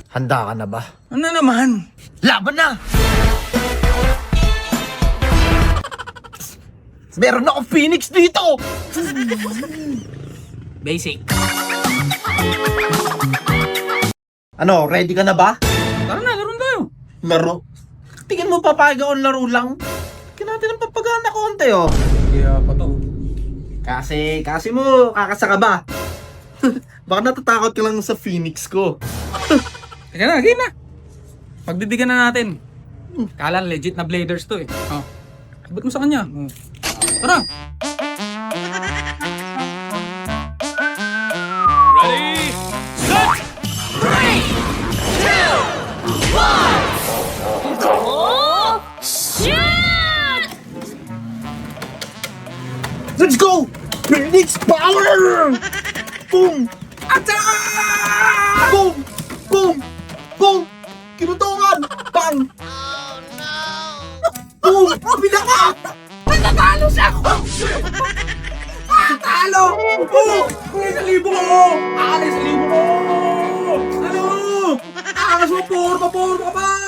Handa ka na ba? Ano naman? Laban na! Meron akong Phoenix dito! Basic. Ano, ready ka na ba? Tara na, laro tayo. Laro? Tingin mo papayag ako laro lang? Kaya natin ang papagana konti oh. Kaya pa to. Kasi mo, kakasa ka ba? Baka natatakot ka lang sa Phoenix ko. Teka na, game na. Pagbibigyan na natin. Kala legit na bladers to eh. Oh. Sabat mo sa kanya. Oh. Tara! Ready, set! Let's go! Phoenix power! Boom! Attack! Boom! Boom! Boom! Kinutungan! Bang! Oh no! Boom! Pinaka! Natatalo siya ako! Natalo! Boom! Kunin sa libo ko! Alis sa libo ko! Ano? Akas mo! Porma ka ba?